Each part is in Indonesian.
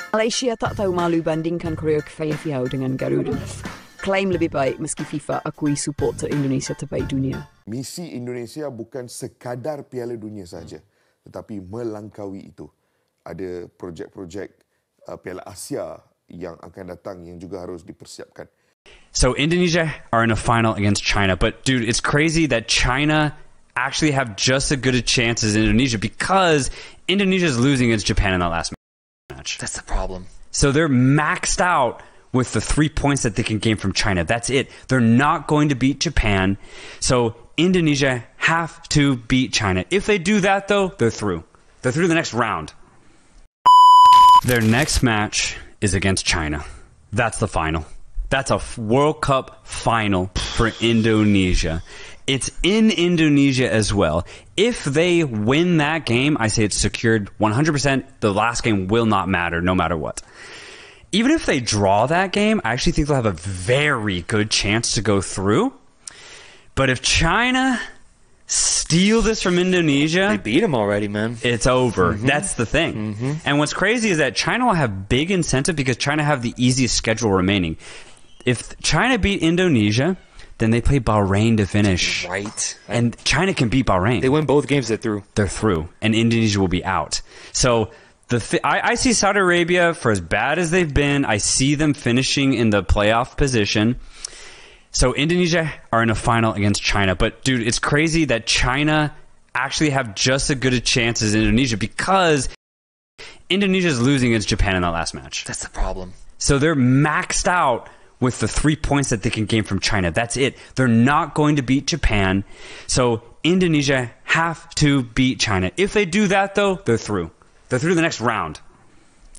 Malaysia tak tahu malu bandingkan koreografi Fiau dengan Garuda. Klaim lebih baik meski FIFA akui supporter Indonesia terbaik dunia. Misi Indonesia bukan sekadar Piala Dunia saja, tetapi melangkaui itu. Ada projek-projek Piala Asia yang akan datang yang juga harus dipersiapkan. So Indonesia are in a final against China, but dude, it's crazy that China actually have just as good a chance as Indonesia because Indonesia is losing against Japan in that last match. That's the problem. So they're maxed out with the 3 points that they can gain from China. That's it. They're not going to beat Japan. So Indonesia have to beat China. If they do that, though, they're through. They're through the next round. Their next match is against China. That's the final. That's a World Cup final for Indonesia. It's in Indonesia as well. If they win that game, I say it's secured 100%. The last game will not matter, no matter what. Even if they draw that game, I actually think they'll have a very good chance to go through. But if China steal this from Indonesia, They beat them already, man. it's over. That's the thing. And what's crazy is that China will have big incentive because China have the easiest schedule remaining. If China beat Indonesia, then they play Bahrain to finish. Right. And China can beat Bahrain. They win both games, they're through. They're through. And Indonesia will be out. So I see Saudi Arabia, for as bad as they've been, I see them finishing in the playoff position. So Indonesia are in a final against China. But, dude, it's crazy that China actually have just as good a chance as Indonesia because Indonesia is losing against Japan in that last match. That's the problem. So they're maxed out with the 3 points that they can gain from China. That's it. They're not going to beat Japan. So Indonesia have to beat China. If they do that, though, they're through. They're through the next round.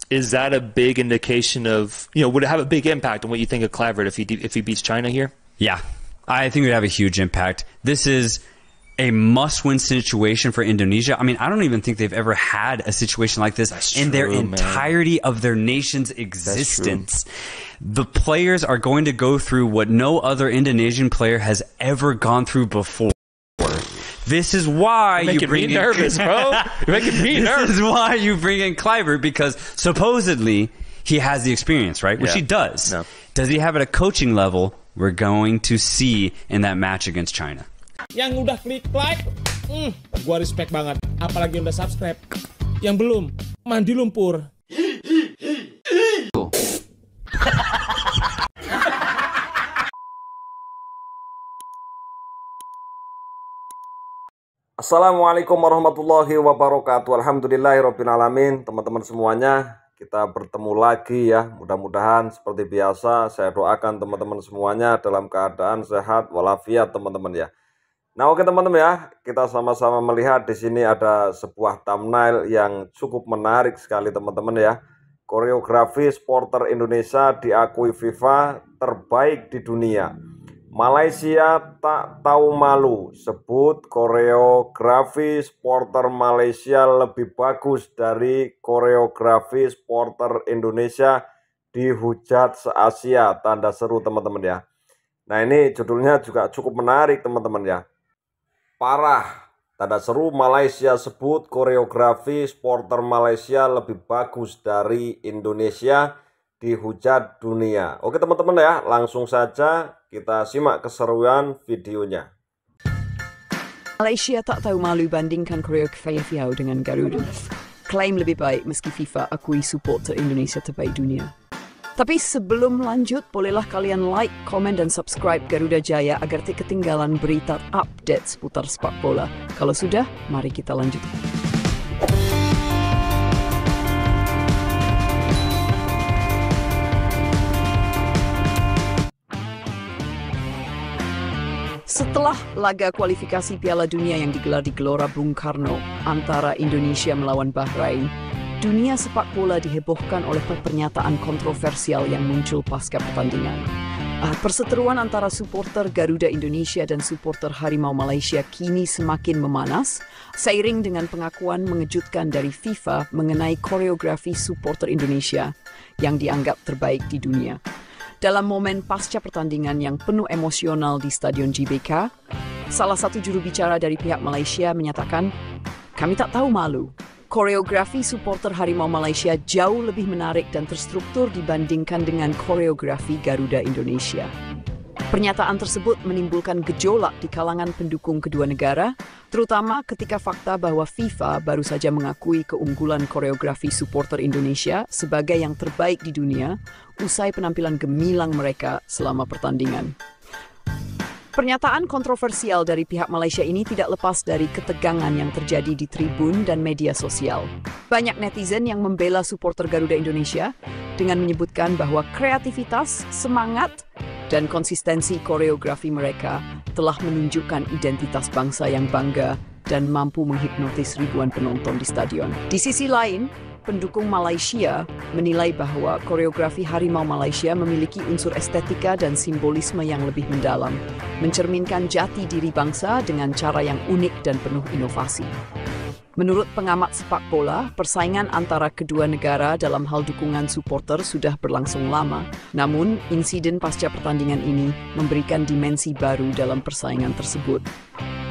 Is that a big indication of, would it have a big impact on what you think of Kluivert if he beats China here? Yeah, I think it would have a huge impact. This is a must-win situation for Indonesia. I mean, I don't even think they've ever had a situation like this in their entirety of their nation's existence. The players are going to go through what no other Indonesian player has ever gone through before. This is why You're making me nervous, bro. You're making me nervous. This is why you bring in Kluivert, because supposedly he has the experience, right? Which he does. No. Does he have it at a coaching level? We're going to see in that match against China. Yang udah klik like, gua respect banget. Apalagi udah subscribe. Yang belum, mandi lumpur. Assalamualaikum warahmatullahi wabarakatuh. Alhamdulillahirrabbilalamin. Teman-teman semuanya, kita bertemu lagi ya. Mudah-mudahan seperti biasa saya doakan teman-teman semuanya dalam keadaan sehat walafiat teman-teman ya. Nah, oke teman-teman ya, kita sama-sama melihat di sini ada sebuah thumbnail yang cukup menarik sekali teman-teman ya. Koreografi supporter Indonesia diakui FIFA terbaik di dunia. Malaysia tak tahu malu, sebut koreografi supporter Malaysia lebih bagus dari koreografi supporter Indonesia, dihujat se-Asia, tanda seru teman-teman ya. Nah, ini judulnya juga cukup menarik teman-teman ya. Parah, tanda seru, Malaysia sebut koreografi supporter Malaysia lebih bagus dari Indonesia, dihujat dunia. Oke teman-teman ya, langsung saja kita simak keseruan videonya. Malaysia tak tahu malu bandingkan koreografi Fiau dengan Garuda. Klaim lebih baik meski FIFA akui supporter Indonesia terbaik dunia. Tapi sebelum lanjut, bolehlah kalian like, komen, dan subscribe Garuda Jaya agar tidak ketinggalan berita update seputar sepak bola. Kalau sudah, mari kita lanjut. Setelah laga kualifikasi Piala Dunia yang digelar di Gelora Bung Karno antara Indonesia melawan Bahrain, dunia sepak bola dihebohkan oleh pernyataan kontroversial yang muncul pasca pertandingan. Perseteruan antara supporter Garuda Indonesia dan supporter Harimau Malaysia kini semakin memanas, seiring dengan pengakuan mengejutkan dari FIFA mengenai koreografi supporter Indonesia yang dianggap terbaik di dunia. Dalam momen pasca pertandingan yang penuh emosional di Stadion GBK, salah satu juru bicara dari pihak Malaysia menyatakan, "Kami tak tahu malu. Koreografi supporter Harimau Malaysia jauh lebih menarik dan terstruktur dibandingkan dengan koreografi Garuda Indonesia. Pernyataan tersebut menimbulkan gejolak di kalangan pendukung kedua negara, terutama ketika fakta bahwa FIFA baru saja mengakui keunggulan koreografi supporter Indonesia sebagai yang terbaik di dunia usai penampilan gemilang mereka selama pertandingan. Pernyataan kontroversial dari pihak Malaysia ini tidak lepas dari ketegangan yang terjadi di tribun dan media sosial. Banyak netizen yang membela supporter Garuda Indonesia dengan menyebutkan bahwa kreativitas, semangat, dan konsistensi koreografi mereka telah menunjukkan identitas bangsa yang bangga dan mampu menghipnotis ribuan penonton di stadion. Di sisi lain, pendukung Malaysia menilai bahwa koreografi Harimau Malaysia memiliki unsur estetika dan simbolisme yang lebih mendalam, mencerminkan jati diri bangsa dengan cara yang unik dan penuh inovasi. Menurut pengamat sepak bola, persaingan antara kedua negara dalam hal dukungan supporter sudah berlangsung lama. Namun, insiden pasca pertandingan ini memberikan dimensi baru dalam persaingan tersebut.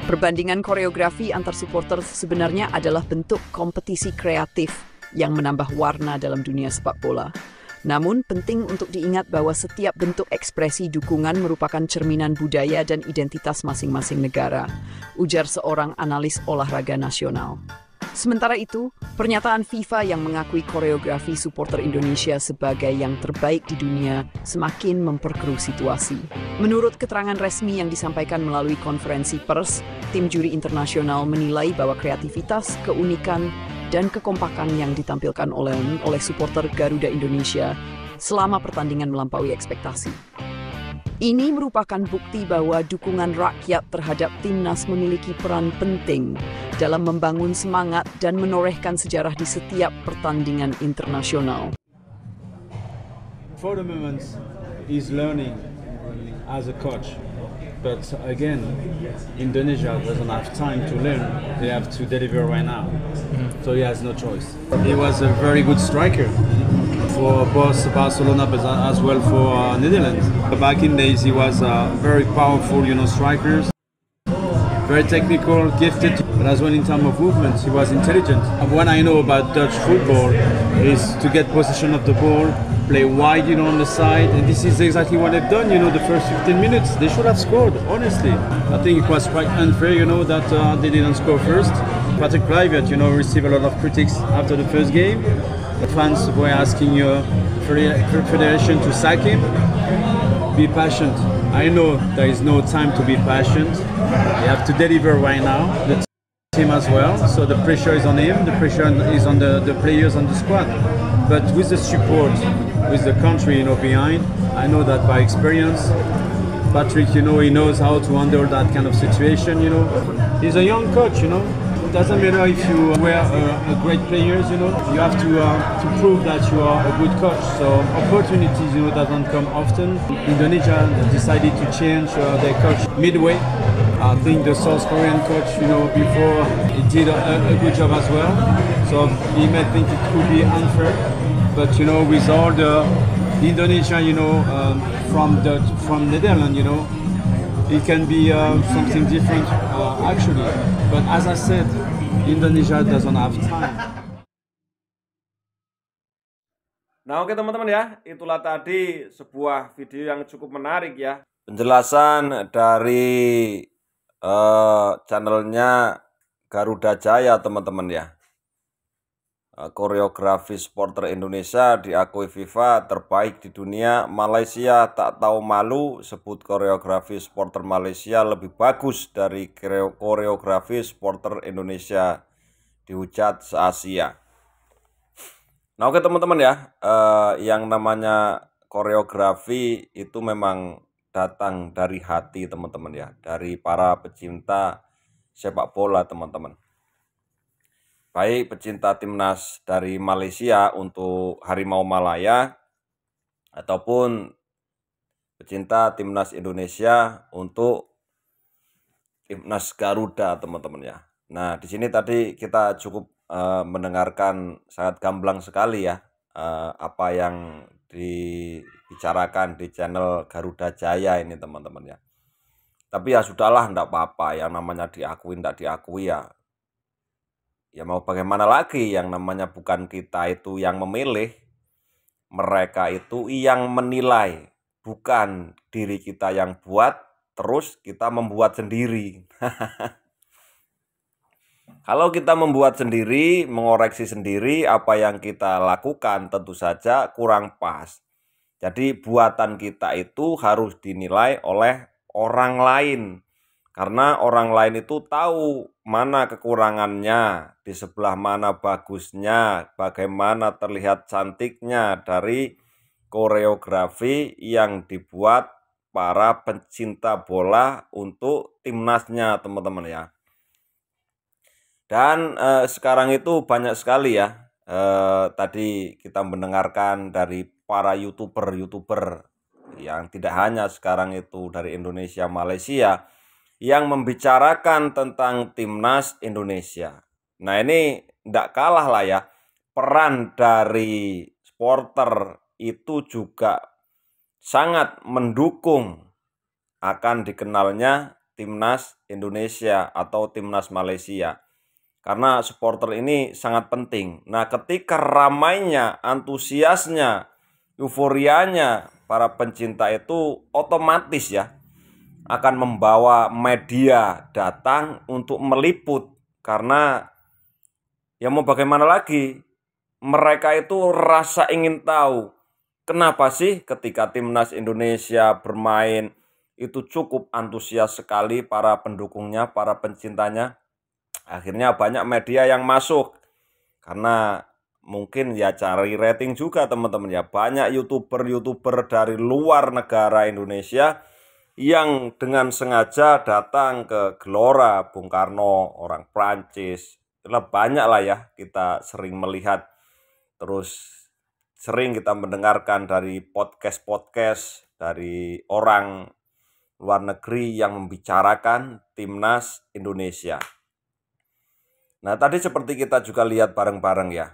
Perbandingan koreografi antar supporter sebenarnya adalah bentuk kompetisi kreatif yang menambah warna dalam dunia sepak bola. Namun, penting untuk diingat bahwa setiap bentuk ekspresi dukungan merupakan cerminan budaya dan identitas masing-masing negara, ujar seorang analis olahraga nasional. Sementara itu, pernyataan FIFA yang mengakui koreografi supporter Indonesia sebagai yang terbaik di dunia semakin memperkeruh situasi. Menurut keterangan resmi yang disampaikan melalui konferensi pers, tim juri internasional menilai bahwa kreativitas, keunikan, dan kekompakan yang ditampilkan oleh supporter Garuda Indonesia selama pertandingan melampaui ekspektasi. Ini merupakan bukti bahwa dukungan rakyat terhadap timnas memiliki peran penting dalam membangun semangat dan menorehkan sejarah di setiap pertandingan internasional. For the moment, he's learning as a coach. But again, Indonesia doesn't have time to learn. They have to deliver right now. So he has no choice. He was a very good striker for both Barcelona but as well for Netherlands. Back in days, he was very powerful, striker. Very technical, gifted, but as well in terms of movements, he was intelligent. What I know about Dutch football is to get possession of the ball, play wide, on the side, and this is exactly what they've done, the first 15 minutes. They should have scored, honestly. I think it was quite unfair, that they didn't score first. Patrick Kluivert, received a lot of critics after the first game. The fans were asking Federation to sack him. Be patient. I know there is no time to be patient. You have to deliver right now. The team as well. So the pressure is on him. The pressure is on the players on the squad. But with the support, with the country, behind, I know that by experience, Patrick, he knows how to handle that kind of situation. He's a young coach. It doesn't matter if you were a great player. You have to prove that you are a good coach. So opportunities, doesn't come often. Indonesia decided to change their coach midway. I think the South Korean coach, before he did a good job as well. So he may think it could be unfair, but with all the Indonesia, from Netherlands, it can be something different actually. But as I said, Indonesia doesn't have time. Nah, oke teman-teman ya, itulah tadi sebuah video yang cukup menarik ya. Penjelasan dari channelnya Garuda Jaya teman-teman ya. Koreografi supporter Indonesia diakui FIFA terbaik di dunia. Malaysia tak tahu malu sebut koreografi supporter Malaysia lebih bagus dari koreografi supporter Indonesia, dihujat se-Asia. Nah oke teman-teman ya, yang namanya koreografi itu memang datang dari hati teman-teman ya, dari para pecinta sepak bola teman-teman. Baik pecinta timnas dari Malaysia untuk Harimau Malaya ataupun pecinta timnas Indonesia untuk timnas Garuda teman-teman ya. Nah di sini tadi kita cukup mendengarkan sangat gamblang sekali ya apa yang dibicarakan di channel Garuda Jaya ini teman-teman ya. Tapi ya sudahlah, enggak apa-apa, yang namanya diakui enggak diakui ya Ya mau bagaimana lagi, yang namanya bukan kita itu yang memilih, mereka itu yang menilai, bukan diri kita yang buat, terus kita membuat sendiri. Kalau kita membuat sendiri, mengoreksi sendiri, apa yang kita lakukan tentu saja kurang pas. Jadi buatan kita itu harus dinilai oleh orang lain. Karena orang lain itu tahu mana kekurangannya, di sebelah mana bagusnya, bagaimana terlihat cantiknya dari koreografi yang dibuat para pencinta bola untuk timnasnya, teman-teman ya. Dan sekarang itu banyak sekali ya, tadi kita mendengarkan dari para YouTuber yang tidak hanya sekarang itu dari Indonesia, Malaysia, yang membicarakan tentang timnas Indonesia. Nah ini tidak kalah lah ya, peran dari supporter itu juga sangat mendukung akan dikenalnya timnas Indonesia atau timnas Malaysia. Karena supporter ini sangat penting. Nah ketika ramainya, antusiasnya, euforianya para pencinta itu otomatis ya akan membawa media datang untuk meliput. Karena ya mau bagaimana lagi, mereka itu rasa ingin tahu kenapa sih ketika timnas Indonesia bermain itu cukup antusias sekali para pendukungnya, para pencintanya. Akhirnya banyak media yang masuk, karena mungkin ya cari rating juga teman-teman ya. Banyak YouTuber dari luar negara Indonesia yang dengan sengaja datang ke Gelora Bung Karno, orang Prancis. Banyak lah ya, kita sering melihat, terus sering kita mendengarkan dari podcast dari orang luar negeri yang membicarakan timnas Indonesia. Nah tadi seperti kita juga lihat bareng-bareng ya,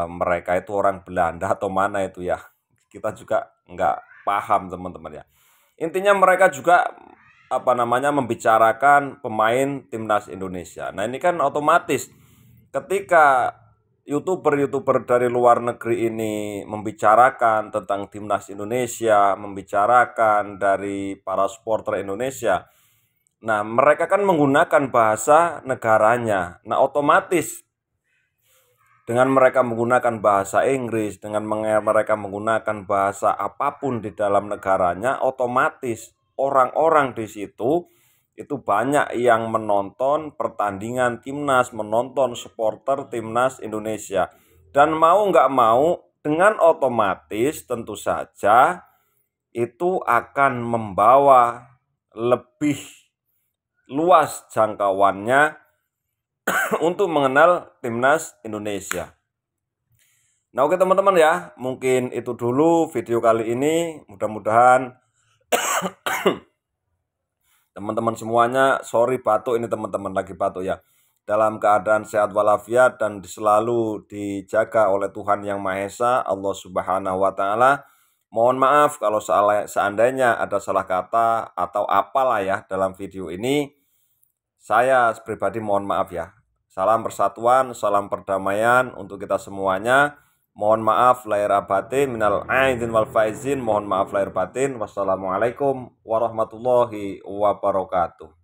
mereka itu orang Belanda atau mana itu ya, kita juga nggak paham teman-teman ya. Intinya mereka juga membicarakan pemain timnas Indonesia. Nah ini kan otomatis ketika YouTuber dari luar negeri ini membicarakan tentang timnas Indonesia, membicarakan dari para supporter Indonesia, nah mereka kan menggunakan bahasa negaranya. Nah otomatis dengan mereka menggunakan bahasa Inggris, dengan mereka menggunakan bahasa apapun di dalam negaranya, otomatis orang-orang di situ itu banyak yang menonton pertandingan timnas, menonton supporter timnas Indonesia. Dan mau nggak mau, dengan otomatis tentu saja itu akan membawa lebih luas jangkauannya untuk mengenal timnas Indonesia. Nah oke teman-teman ya, mungkin itu dulu video kali ini. Mudah-mudahan teman-teman semuanya, sorry batuk ini teman-teman, lagi batuk ya, dalam keadaan sehat walafiat dan selalu dijaga oleh Tuhan Yang Maha Esa, Allah Subhanahu wa Ta'ala. Mohon maaf kalau seandainya ada salah kata atau apalah ya dalam video ini. Saya pribadi mohon maaf ya. Salam persatuan, salam perdamaian untuk kita semuanya. Mohon maaf lahir batin, minal aidin wal faizin. Mohon maaf lahir batin. Wassalamualaikum warahmatullahi wabarakatuh.